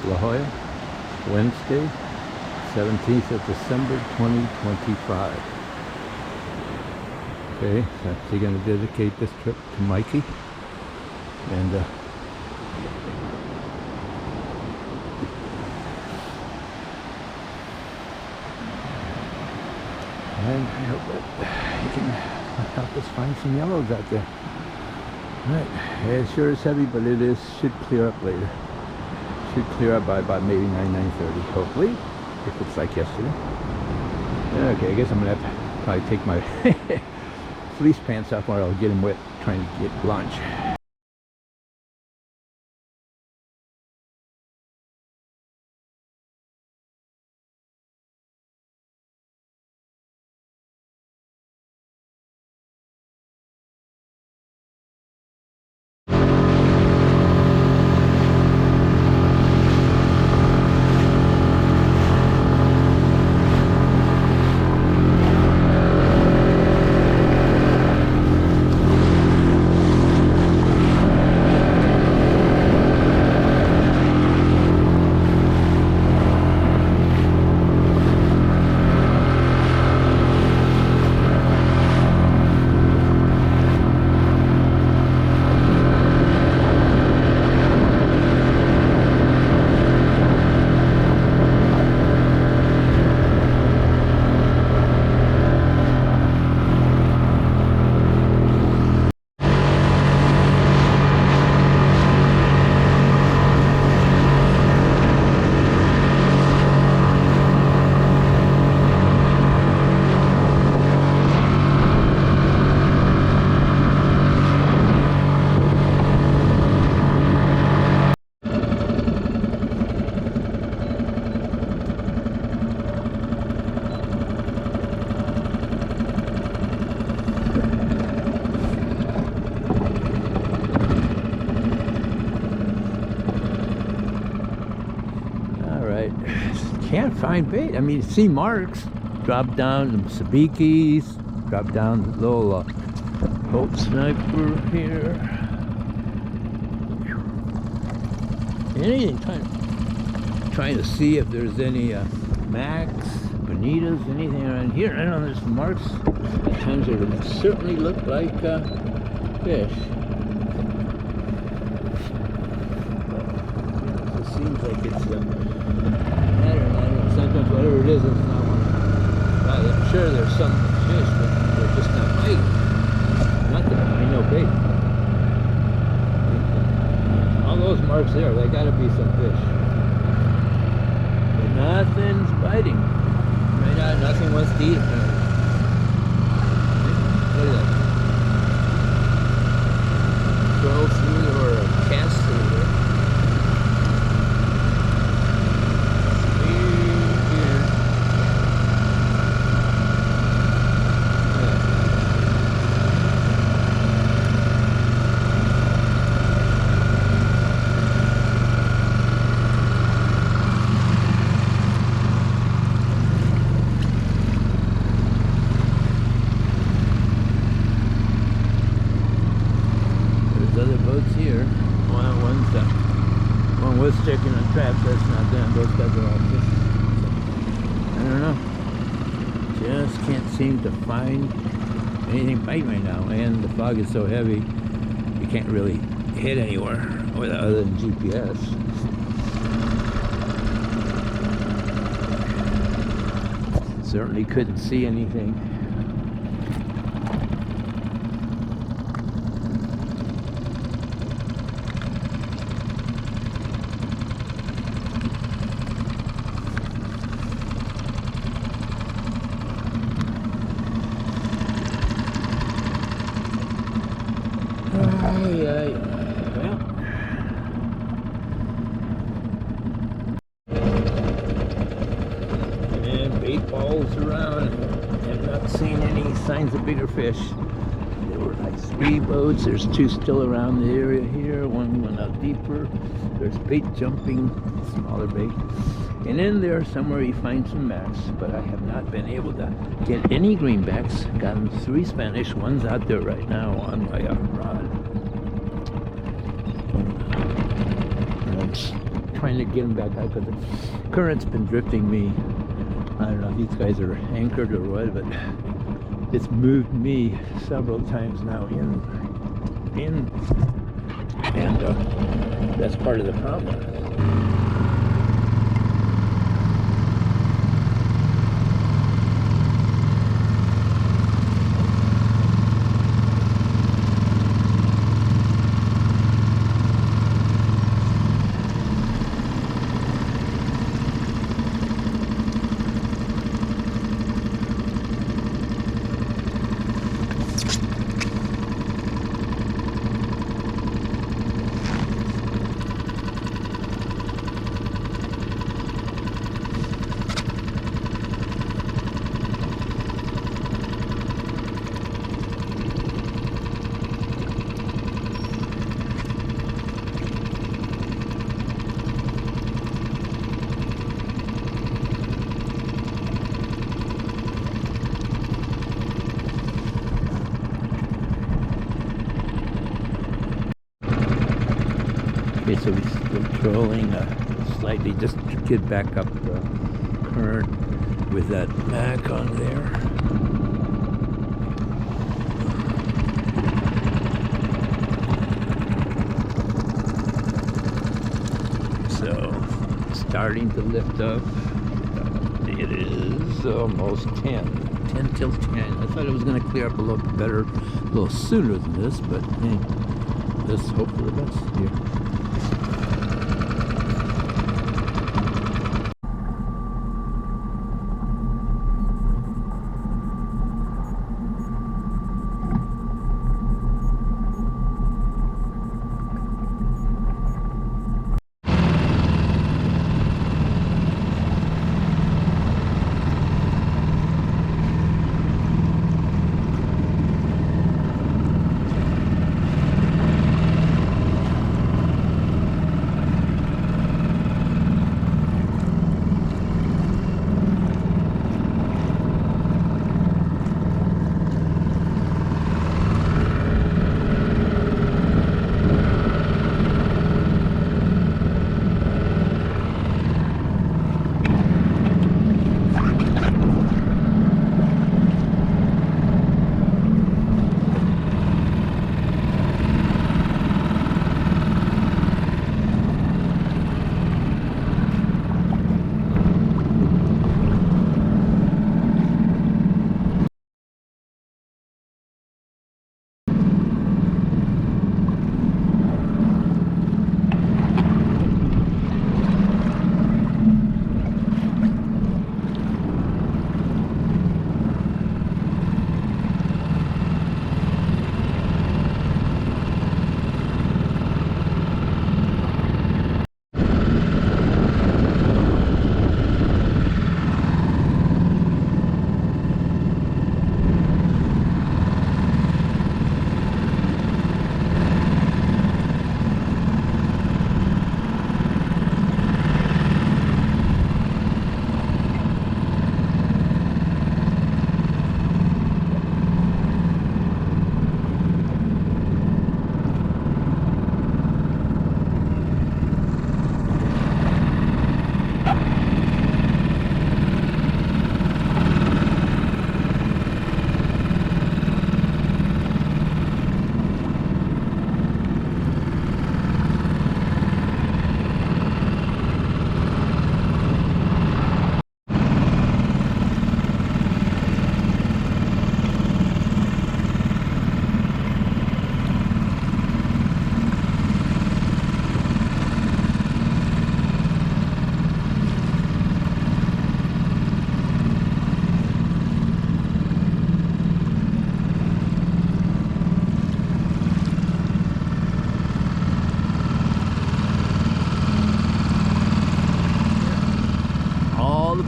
La Jolla, Wednesday, 17th of December, 2025. Okay, so I'm going to dedicate this trip to Mikey. And I hope that he can help us find some yellows out there. Alright, it sure is heavy, but it should clear up later. Should clear up by about maybe 9:30, hopefully, if it's like yesterday. Okay, I guess I'm going to have to probably take my fleece pants off or I'll get them wet trying to get lunch. Can't find bait. I mean, see marks. Drop down some sabikis. Drop down the little boat sniper here. Anything. Trying to see if there's any max, bonitas, anything around here. I don't know. There's some marks. At times they certainly look like fish. It seems like it's sometimes whatever it is, it's not one. I'm sure there's some fish, but they're just not biting. Nothing. I know bait. All those marks there, they gotta be some fish. But nothing's biting. Right now, nothing wants to eat. Look at that. Throw through or cast through there. One was sticking on traps, that's not them, those guys are all fishing. So, I don't know. Just can't seem to find anything bite right now, and the fog is so heavy you can't really hit anywhere other than GPS. Certainly couldn't see anything. And bait balls around. I've not seen any signs of bigger fish. There were like 3 boats. There's 2 still around the area here. One went out deeper. There's bait jumping, smaller bait. And in there somewhere you find some max, but I have not been able to get any greenbacks. Gotten 3 Spanish. One's out there right now on my rod. trying to get them back out because the current's been drifting me. I don't know if these guys are anchored or what, but it's moved me several times now in, and that's part of the problem. Okay, so we're still trolling slightly just to get back up the current with that Mac on there. So, starting to lift up. It is almost 10 till 10. I thought it was going to clear up a little better, a little sooner than this, but hey, let's hope for the best here.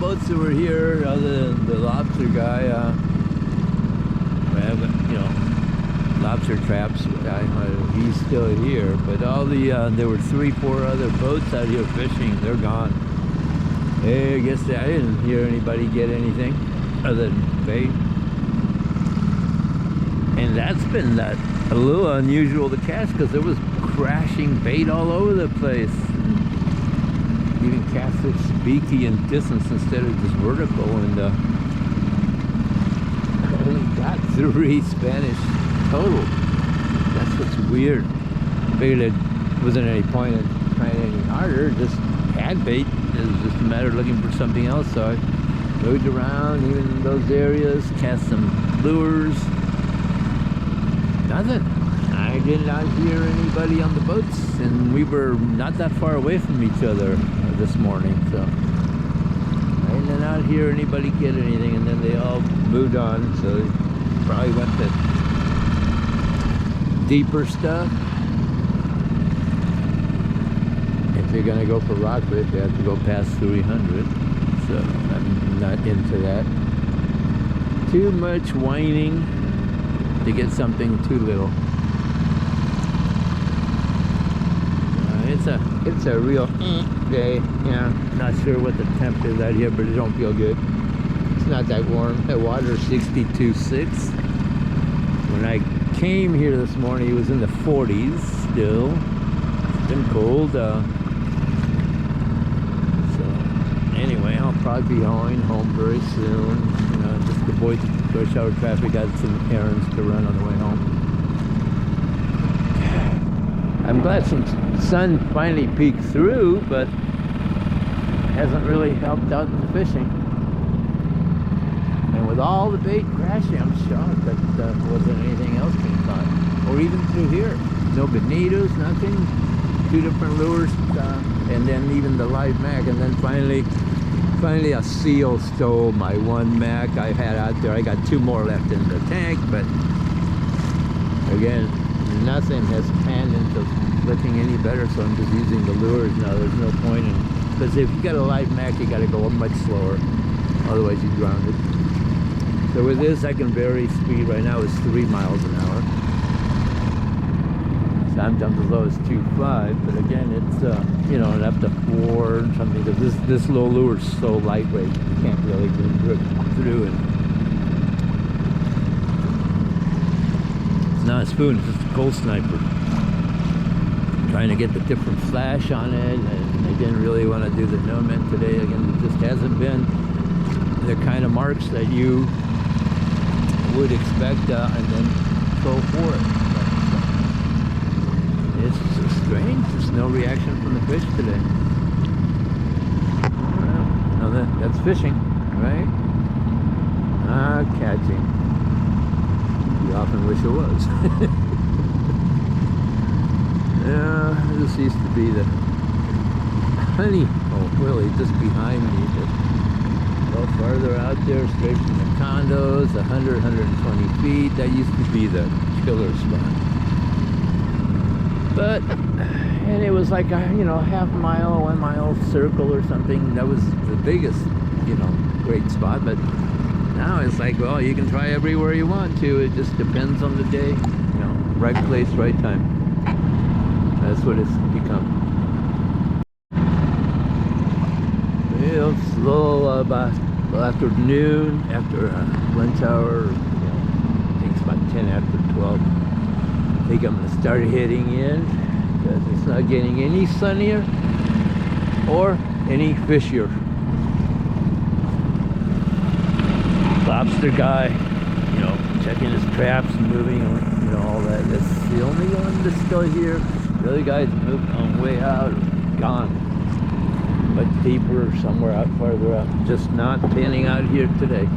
Boats that were here, other than the lobster guy, lobster traps guy, he's still here. But all the there were 3-4 other boats out here fishing. They're gone. Hey, I guess I didn't hear anybody get anything other than bait. And that's been a little unusual to catch because there was crashing bait all over the place. even cast it beaky and distance instead of just vertical, and I only got 3 Spanish total. That's what's weird. Figured it wasn't any point in trying any harder, just had bait. It was just a matter of looking for something else, so I moved around even in those areas, cast some lures. Nothing. I did not hear anybody on the boats, and we were not that far away from each other this morning, so I did not hear anybody get anything, and then they all moved on, so they probably went to deeper stuff. If you're gonna go for rockfish, you have to go past 300, so I'm not into that. Too much whining to get something too little. It's a real day. Yeah, not sure what the temp is out here, but it don't feel good. It's not that warm. The water's 62.6. When I came here this morning, it was in the 40s still. It's been cold. So anyway, I'll probably be going home very soon. You know, just avoid rush hour traffic. Got some errands to run on the way home. I'm glad some sun finally peeked through, but hasn't really helped out in the fishing. And with all the bait crashing, I'm shocked that wasn't anything else being caught, or even through here. No bonitos, nothing. 2 different lures, and then even the live mac, and then finally a seal stole my 1 mac I had out there. I got 2 more left in the tank, but again, nothing has panned into looking any better, so I'm just using the lures now. There's no point in, because if you got a live mac, you got to go much slower, otherwise you drown it. So with this, I can vary speed. Right now it's 3 miles an hour. Sometimes as low as 2.5, but again, it's you know, up to 4 or something, because this little lure is so lightweight, you can't really grip through it. It's not a spoon, it's just a cold sniper. Trying to get the different flash on it, and I didn't really want to do the no-mint today. Again, it just hasn't been the kind of marks that you would expect, and then go for it. But, it's just strange. There's no reaction from the fish today. Well, that's fishing, right? Catching. You often wish it was. Yeah, this used to be the honey. Oh, really, just behind me. Just a little farther out there, straight from the condos, 100, 120 feet. That used to be the killer spot. But, and it was like a, you know, half mile, 1 mile circle or something. That was the biggest, you know, great spot. But now it's like, well, you can try everywhere you want to. It just depends on the day. You know, right place, right time. That's what it's become. Real slow about afternoon, after lunch hour. You know, I think it's about 10 after 12. I think I'm going to start heading in, because it's not getting any sunnier or any fishier. Lobster guy, you know, checking his traps, moving, you know, all that. That's the only one that's still here. The other guys moved on way out, gone. But deeper, somewhere out farther out. Just not panning out here today.